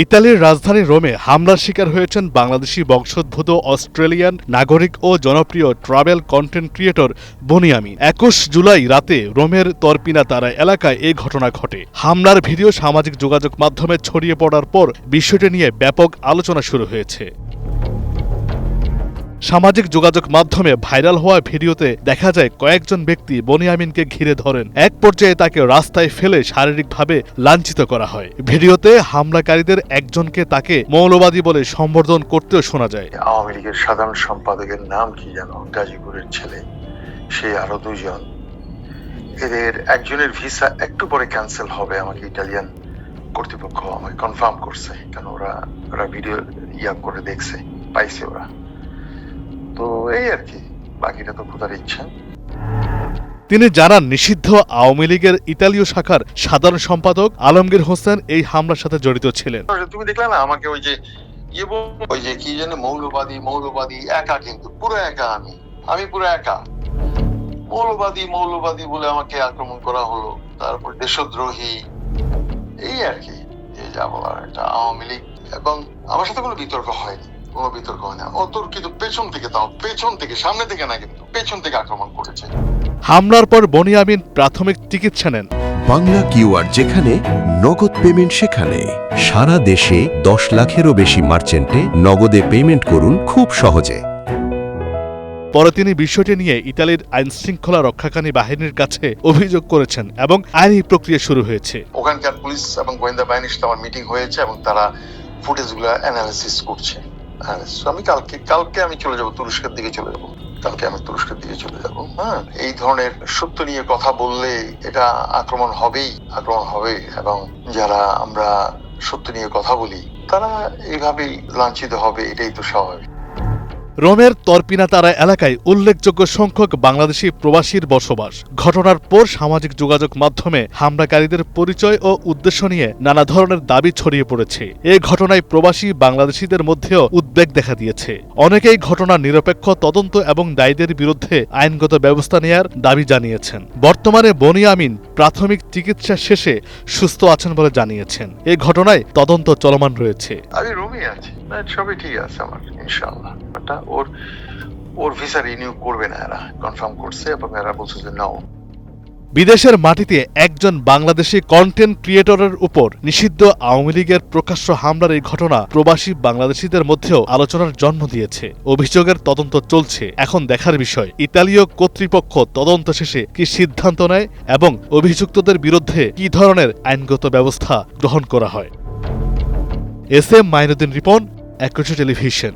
ইতালির রাজধানী রোমে হামলার শিকার হয়েছেন বাংলাদেশি বংশোদ্ভূত অস্ট্রেলিয়ান নাগরিক ও জনপ্রিয় travel content creator Boniamin. 21 July রাতে রোমের তরপিনাতারা এলাকায় এই ঘটনা ঘটে। হামলার ভিডিও সামাজিক যোগাযোগ মাধ্যমে ছড়িয়ে পড়ার পর বিষয়টি নিয়ে ব্যাপক আলোচনা শুরু হয়েছে। সামাজিক যোগাযোগ মাধ্যমে ভাইরাল হওয়া ভিডিওতে দেখা যায় কয়েকজন ব্যক্তি বনিয়ামিনকে ঘিরে ধরেন। এক পর্যায়ে তাকে রাস্তায় ফেলে শারীরিকভাবে লাঞ্ছিত করা হয়। ভিডিওতে হামলাকারীদের একজনকে তাকে মৌলবাদী বলে সম্বোধন করতেও শোনা যায়। আওয়ামী লীগের সাধারণ সম্পাদকের নাম কি যেন, গাজীপুরের ছেলে, সে আরো দুজন। এদের একজনের ভিসা একটু পরে ক্যান্সেল হবে, আমাকে ইটালিয়ান কর্তৃপক্ষ আমাকে কনফার্ম করছে, কারণ ওরা ভিডিও করে দেখছে, পাইছে ওরা। তো এই আর কি, বাকিটা তো খোদার ইচ্ছা। তিনি জানান, নিষিদ্ধ আওয়ামী লীগের ইতালীয় শাখার সাধারণ সম্পাদক আলমগীর হোসেন এই হামলার সাথে জড়িত ছিলেন। তুমি দেখলে না আমাকে ওই যে কি যেন মৌলবাদী একা, কিন্তু পুরো একা, আমি পুরো একা। মৌলবাদী বলে আমাকে আক্রমণ করা হলো, তারপর দেশদ্রোহী, এই আর কি যা বলার। এটা আওয়ামী লীগ, এবং আমার সাথে কোনো বিতর্ক হয়নি, কোনো বিতর্ক হয় না। কিন্তু পেছন থেকে সামনে থেকে না, কিন্তু পেছন থেকে আক্রমণ করেছে। হামলার পর বনিয়ামিন প্রাথমিক চিকিৎসা নেন। বাংলা কিউআর, যেখানে নগদ পেমেন্ট সেখানে। সারা দেশে 10 লাখেরও বেশি মার্চেন্টে নগদে পেমেন্ট করুন খুব সহজে। পরে তিনি বিষয়টি নিয়ে ইতালির আইন শৃঙ্খলা রক্ষাকারী বাহিনীর কাছে অভিযোগ করেছেন এবং আইনি প্রক্রিয়া শুরু হয়েছে। ওখানকার পুলিশ এবং গোয়েন্দা বাহিনীর সাথে আমার মিটিং হয়েছে এবং তারা ফুটেজগুলো অ্যানালিসিস করছে। আমি কালকে আমি চলে যাব, তুরস্কের দিকে চলে যাব। হ্যাঁ, এই ধরনের সত্য নিয়ে কথা বললে এটা আক্রমণ হবে, এবং যারা আমরা সত্য নিয়ে কথা বলি তারা এইভাবেই লাঞ্ছিত হবে, এটাই তো স্বাভাবিক। রোমের তরপিনাতারা এলাকায় উল্লেখযোগ্য সংখ্যক বাংলাদেশি প্রবাসীর বসবাস। ঘটনার পর সামাজিক যোগাযোগ মাধ্যমে হামলাকারীদের পরিচয় ও উদ্দেশ্য নিয়ে নানা ধরনের দাবি ছড়িয়ে পড়েছে। এই ঘটনায় প্রবাসী বাংলাদেশিদের মধ্যেও উদ্বেগ দেখা দিয়েছে। অনেকেই ঘটনার নিরপেক্ষ তদন্ত এবং দায়ীদের বিরুদ্ধে আইনগত ব্যবস্থা নেয়ার দাবি জানিয়েছেন। বর্তমানে বনিয়ামিন প্রাথমিক চিকিৎসা শেষে সুস্থ আছেন বলে জানিয়েছেন। এই ঘটনায় তদন্ত চলমান রয়েছে। আমি রুমে আছি, সবই ঠিক আছে আমার, ইনশাআল্লাহ। ওর ভিসা রিনিউ করবে না, এরা কনফার্ম করছে এবং এরা বলছে যে নাও। বিদেশের মাটিতে একজন বাংলাদেশি কন্টেন্ট ক্রিয়েটরের উপর নিষিদ্ধ আওয়ামী লীগের প্রকাশ্য হামলার এই ঘটনা প্রবাসী বাংলাদেশিদের মধ্যেও আলোচনার জন্ম দিয়েছে। অভিযোগের তদন্ত চলছে। এখন দেখার বিষয় ইতালীয় কর্তৃপক্ষ তদন্ত শেষে কি সিদ্ধান্ত নেয় এবং অভিযুক্তদের বিরুদ্ধে কি ধরনের আইনগত ব্যবস্থা গ্রহণ করা হয়। এস এম মাইনুদ্দিন রিপন, একুশে টেলিভিশন।